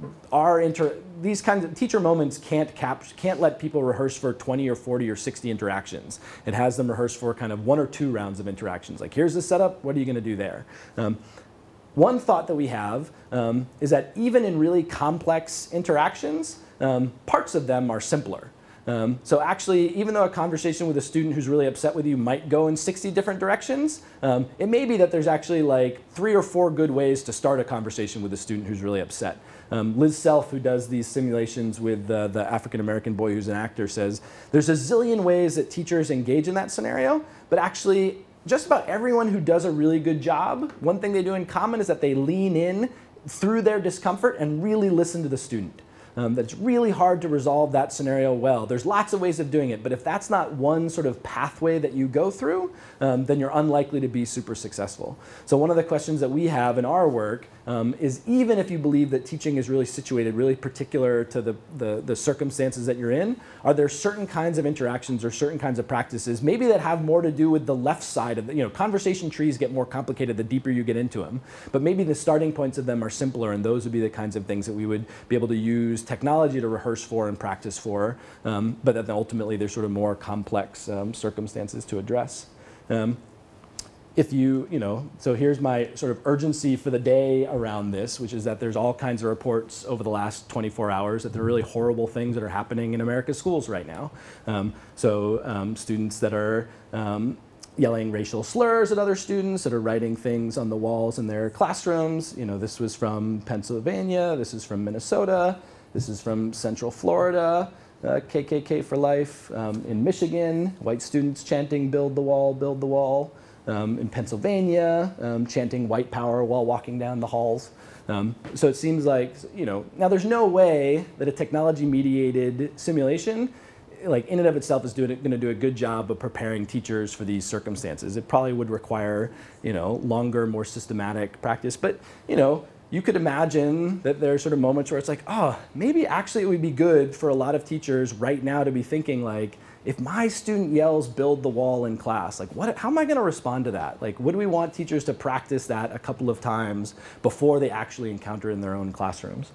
these kinds of teacher moments can't let people rehearse for 20 or 40 or 60 interactions. It has them rehearse for kind of 1 or 2 rounds of interactions. Like, here's the setup, what are you going to do there? One thought that we have is that even in really complex interactions, parts of them are simpler. So actually, even though a conversation with a student who's really upset with you might go in 60 different directions, it may be that there's actually like 3 or 4 good ways to start a conversation with a student who's really upset. Liz Self, who does these simulations with the African-American boy who's an actor, says there's a zillion ways that teachers engage in that scenario, but actually just about everyone who does a really good job, one thing they do in common is that they lean in through their discomfort and really listen to the student. That's really hard to resolve that scenario well. There's lots of ways of doing it, but if that's not one sort of pathway that you go through, then you're unlikely to be super successful. So one of the questions that we have in our work is even if you believe that teaching is really situated, really particular to the circumstances that you're in, are there certain kinds of interactions or certain kinds of practices, maybe that have more to do with the left side of the, you know, conversation trees get more complicated the deeper you get into them, but maybe the starting points of them are simpler, and those would be the kinds of things that we would be able to use technology to rehearse for and practice for, but then ultimately there's sort of more complex circumstances to address. If you know, so here's my sort of urgency for the day around this, which is that there's all kinds of reports over the last 24 hours that there are really horrible things that are happening in America's schools right now. Students that are yelling racial slurs at other students, that are writing things on the walls in their classrooms. You know, this was from Pennsylvania, this is from Minnesota, this is from Central Florida, KKK for life. In Michigan, white students chanting "Build the wall, build the wall." In Pennsylvania, chanting white power while walking down the halls. So it seems like, you know, now there's no way that a technology-mediated simulation, like in and of itself, is going to do a good job of preparing teachers for these circumstances. It probably would require, you know, longer, more systematic practice. But, you know, you could imagine that there are sort of moments where it's like, oh, maybe actually it would be good for a lot of teachers right now to be thinking like, if my student yells "build the wall" in class, like how am I going to respond to that? Like, would we want teachers to practice that a couple of times before they actually encounter it in their own classrooms?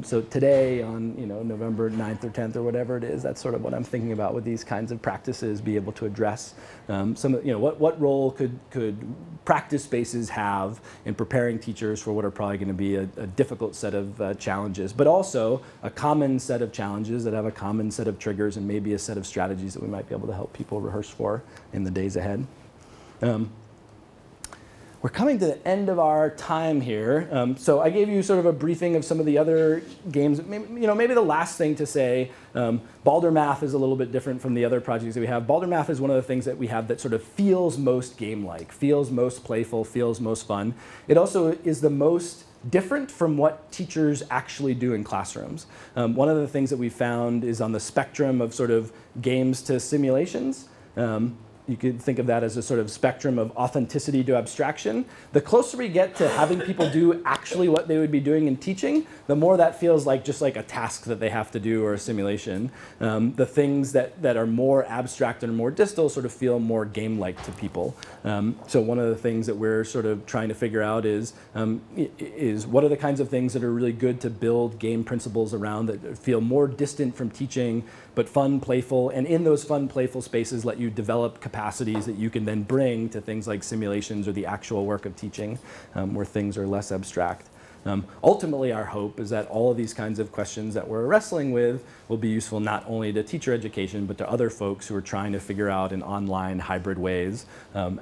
So today on, you know, November 9th or 10th or whatever it is, that's sort of what I'm thinking about with these kinds of practices, be able to address some, you know, what role could practice spaces have in preparing teachers for what are probably going to be a difficult set of challenges, but also a common set of challenges that have a common set of triggers and maybe a set of strategies that we might be able to help people rehearse for in the days ahead. We're coming to the end of our time here. So I gave you sort of a briefing of some of the other games. Maybe the last thing to say, Baldr Math is a little bit different from the other projects that we have. Baldr Math is one of the things that we have that sort of feels most game-like, feels most playful, feels most fun. It also is the most different from what teachers actually do in classrooms. One of the things that we found is on the spectrum of sort of games to simulations, you could think of that as a sort of spectrum of authenticity to abstraction. The closer we get to having people do actually what they would be doing in teaching, the more that feels like just like a task that they have to do or a simulation. The things that are more abstract and more distal sort of feel more game-like to people. So one of the things that we're sort of trying to figure out is what are the kinds of things that are really good to build game principles around that feel more distant from teaching, but fun, playful, and in those fun, playful spaces let you develop capacities that you can then bring to things like simulations or the actual work of teaching, where things are less abstract. Ultimately, our hope is that all of these kinds of questions that we're wrestling with will be useful not only to teacher education, but to other folks who are trying to figure out in online hybrid ways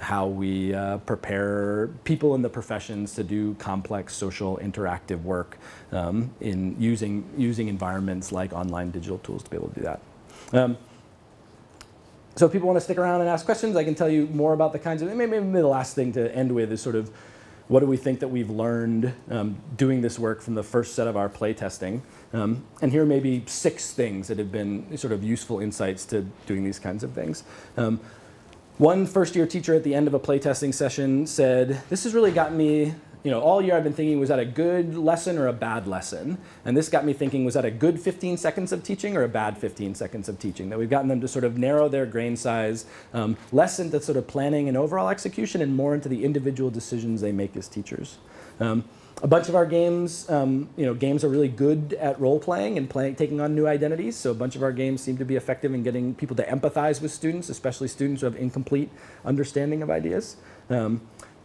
how we prepare people in the professions to do complex social interactive work in using environments like online digital tools to be able to do that. So if people want to stick around and ask questions, I can tell you more about the kinds of, maybe the last thing to end with is sort of what do we think that we've learned doing this work from the first set of our play testing. And here may be 6 things that have been sort of useful insights to doing these kinds of things. One first-year teacher at the end of a play testing session said, this has really got me, all year I've been thinking, was that a good lesson or a bad lesson? And this got me thinking, was that a good 15 seconds of teaching or a bad 15 seconds of teaching? That we've gotten them to sort of narrow their grain size, less into sort of planning and overall execution and more into the individual decisions they make as teachers. A bunch of our games, games are really good at role-playing and taking on new identities. So a bunch of our games seem to be effective in getting people to empathize with students, especially students who have incomplete understanding of ideas.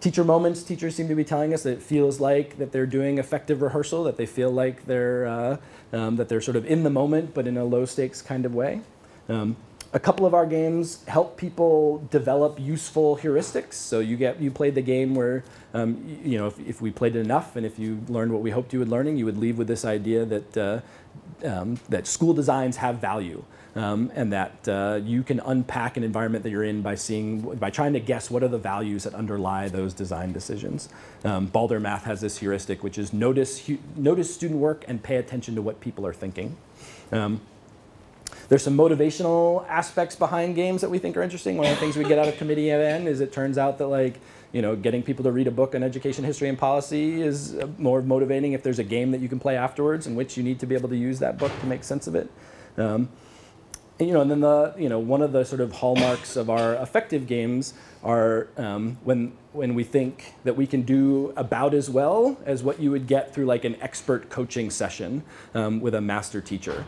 Teacher moments, teachers seem to be telling us that it feels like that they're doing effective rehearsal, that they feel like that they're sort of in the moment, but in a low-stakes kind of way. A couple of our games help people develop useful heuristics. So you played the game where, if we played it enough and if you learned what we hoped you would learning, you would leave with this idea that that school designs have value. And that you can unpack an environment that you're in by trying to guess what are the values that underlie those design decisions. Baldr Math has this heuristic, which is notice student work and pay attention to what people are thinking. There's some motivational aspects behind games that we think are interesting. One of the things we get out of committee event is it turns out that getting people to read a book on education history and policy is more motivating if there's a game that you can play afterwards in which you need to be able to use that book to make sense of it. And then one of the sort of hallmarks of our effective games are when we think that we can do about as well as what you would get through like an expert coaching session with a master teacher.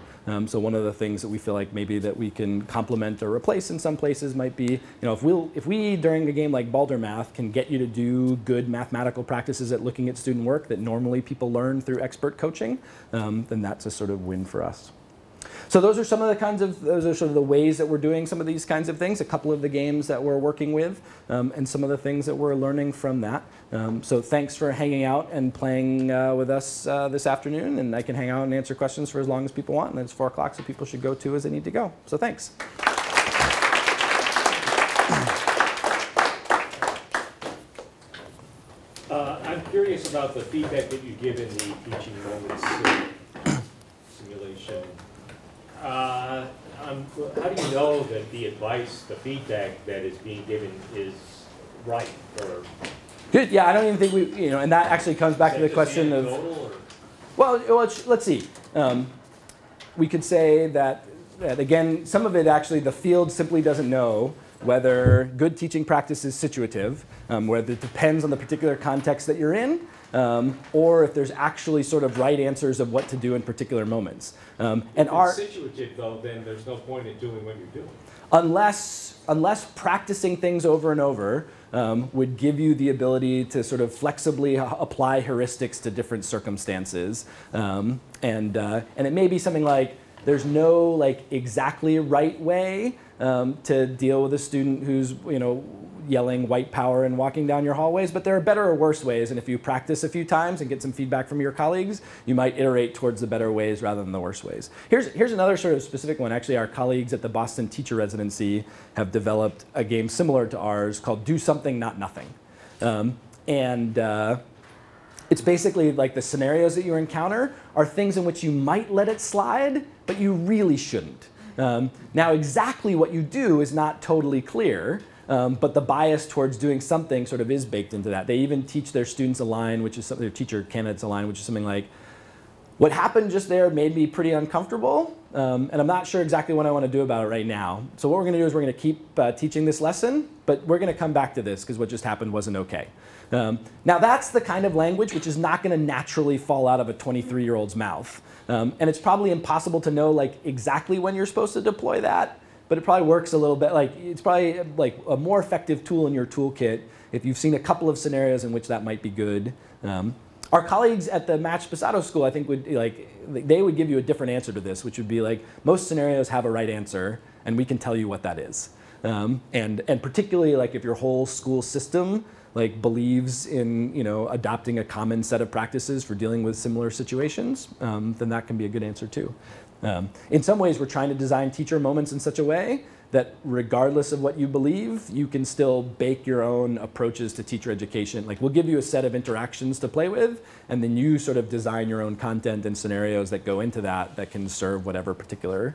So one of the things that we feel like maybe that we can complement or replace in some places might be, if we during a game like Baldr Math can get you to do good mathematical practices at looking at student work that normally people learn through expert coaching, then that's a sort of win for us. So those are sort of the ways that we're doing some of these kinds of things, a couple of the games that we're working with, and some of the things that we're learning from that. So thanks for hanging out and playing with us this afternoon, and I can hang out and answer questions for as long as people want, and then it's 4 o'clock, so people should go too as they need to go. So thanks. I'm curious about the feedback that you give in the teaching moments simulation. How do you know that the advice, the feedback that is being given is right? Or good. Yeah, I don't even think and that actually comes back to the question of. Well, let's see. We could say that again, some of it actually the field simply doesn't know whether good teaching practice is situative, whether it depends on the particular context that you're in, or if there's actually sort of right answers of what to do in particular moments. If it's situative, though, then there's no point in doing what you're doing. Unless practicing things over and over would give you the ability to sort of flexibly apply heuristics to different circumstances. And it may be something like there's no exactly right way to deal with a student who's yelling white power and walking down your hallways, but there are better or worse ways, and if you practice a few times and get some feedback from your colleagues, you might iterate towards the better ways rather than the worse ways. Here's another sort of specific one. Actually, our colleagues at the Boston Teacher Residency have developed a game similar to ours called Do Something, Not Nothing. It's basically like the scenarios that you encounter are things in which you might let it slide, but you really shouldn't. Now, exactly what you do is not totally clear, but the bias towards doing something sort of is baked into that. They even teach their students a line, which is something, their teacher candidates a line, which is something like, what happened just there made me pretty uncomfortable, and I'm not sure exactly what I want to do about it right now. So what we're going to do is we're going to keep teaching this lesson, but we're going to come back to this because what just happened wasn't okay. Now that's the kind of language which is not going to naturally fall out of a 23-year-old's mouth. And it's probably impossible to know like exactly when you're supposed to deploy that, but it probably works a little bit. Like it's probably like a more effective tool in your toolkit if you've seen a couple of scenarios in which that might be good. Our colleagues at the Match Passato School, I think, they would give you a different answer to this, which would be like, most scenarios have a right answer, and we can tell you what that is. And particularly like if your whole school system like believes in adopting a common set of practices for dealing with similar situations, then that can be a good answer too. In some ways, we're trying to design teacher moments in such a way that regardless of what you believe, you can still bake your own approaches to teacher education. Like we'll give you a set of interactions to play with, and then you sort of design your own content and scenarios that go into that can serve whatever particular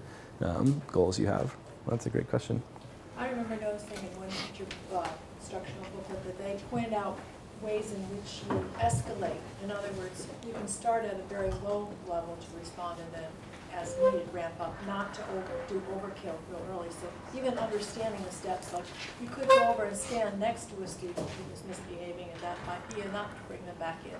goals you have. Well, that's a great question. I remember noticing in one teacher instructional booklet that they pointed out ways in which you escalate. In other words, you can start at a very low level to respond and then as needed ramp up, not to do overkill real early. So even understanding the steps, like you could go over and stand next to a student who was misbehaving, and that might be enough to bring them back in.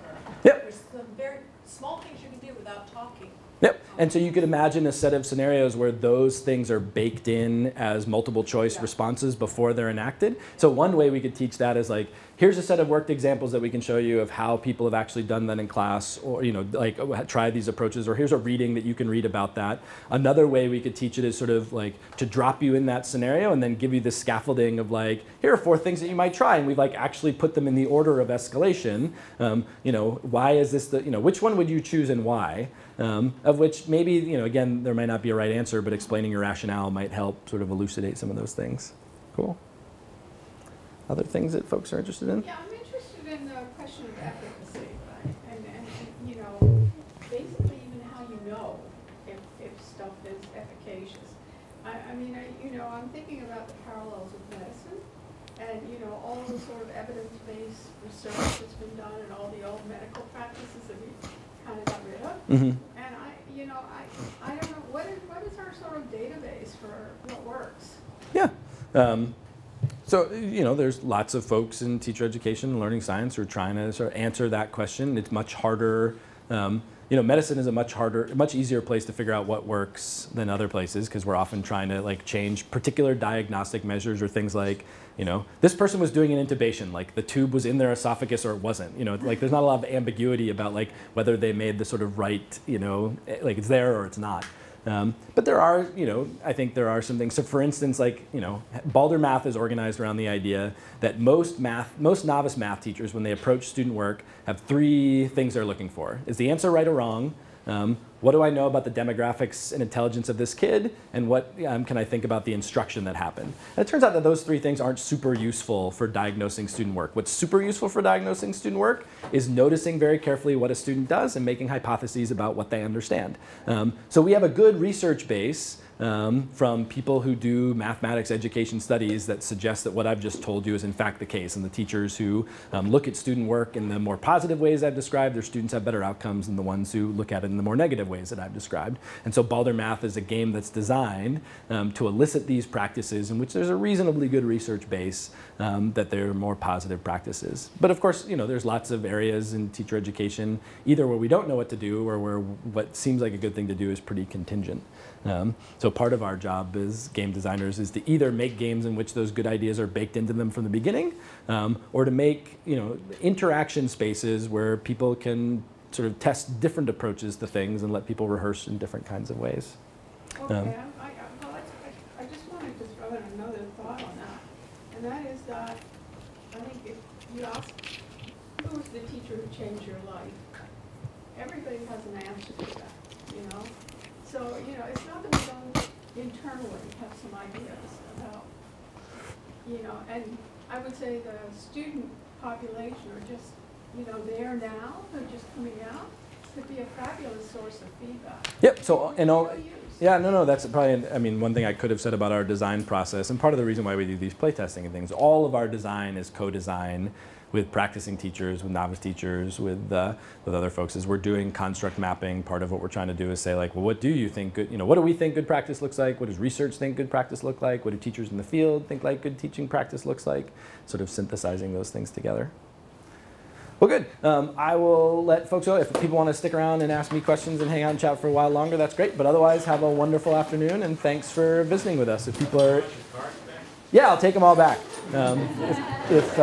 Yep. There's some very small things you can do without talking. Yep, and so you could imagine a set of scenarios where those things are baked in as multiple choice responses before they're enacted. So one way we could teach that is like, here's a set of worked examples that we can show you of how people have actually done that in class, or like try these approaches, or here's a reading that you can read about that. Another way we could teach it is sort of like to drop you in that scenario and then give you the scaffolding of like, here are 4 things that you might try, and we've like actually put them in the order of escalation. Why is this which one would you choose and why? Of which maybe, again, there might not be a right answer, but explaining your rationale might help sort of elucidate some of those things. Cool. Other things that folks are interested in? Yeah, I'm interested in the question of efficacy, right? And basically even how you know if stuff is efficacious. I'm thinking about the parallels with medicine and, all the sort of evidence-based research that's been done and all the old medical practices that we kind of got rid of. Mm-hmm. And I don't know, what is our sort of database for what works? Yeah. So, there's lots of folks in teacher education and learning science who are trying to sort of answer that question. It's much harder. Medicine is a much easier place to figure out what works than other places because we're often trying to like change particular diagnostic measures or things like, this person was doing an intubation, like the tube was in their esophagus or it wasn't. Like there's not a lot of ambiguity about like whether they made the sort of right, like it's there or it's not. But there are, I think there are some things. So for instance, like, Baldr Math is organized around the idea that most novice math teachers, when they approach student work, have 3 things they're looking for. Is the answer right or wrong? What do I know about the demographics and intelligence of this kid? And what can I think about the instruction that happened? And it turns out that those 3 things aren't super useful for diagnosing student work. What's super useful for diagnosing student work is noticing very carefully what a student does and making hypotheses about what they understand. So we have a good research base from people who do mathematics education studies that suggest that what I've just told you is in fact the case. And the teachers who look at student work in the more positive ways I've described, their students have better outcomes than the ones who look at it in the more negative ways that I've described. And so Baldr Math is a game that's designed to elicit these practices in which there's a reasonably good research base that they're more positive practices. But of course, there's lots of areas in teacher education, either where we don't know what to do or where what seems like a good thing to do is pretty contingent. So part of our job as game designers is to either make games in which those good ideas are baked into them from the beginning, or to make interaction spaces where people can sort of test different approaches to things and let people rehearse in different kinds of ways. Okay, I just wanted to throw in another thought on that, and that is that I think if you ask who was the teacher who changed your life, everybody has an answer to that, So, it's not that we don't internally have some ideas about, and I would say the student population are just, there now, they're just coming out, could be a fabulous source of feedback. Yep. So Yeah, no, that's probably, I mean, one thing I could have said about our design process, and part of the reason why we do these playtesting and things, all of our design is co-design with practicing teachers, with novice teachers, with other folks, is we're doing construct mapping. Part of what we're trying to do is say, like, well, what do you think good, what do we think good practice looks like? What does research think good practice look like? What do teachers in the field think like good teaching practice looks like? Sort of synthesizing those things together. Well, good. I will let folks know. If people want to stick around and ask me questions and hang out and chat for a while longer, that's great. But otherwise, have a wonderful afternoon, and thanks for visiting with us. If people are, yeah, I'll take them all back. If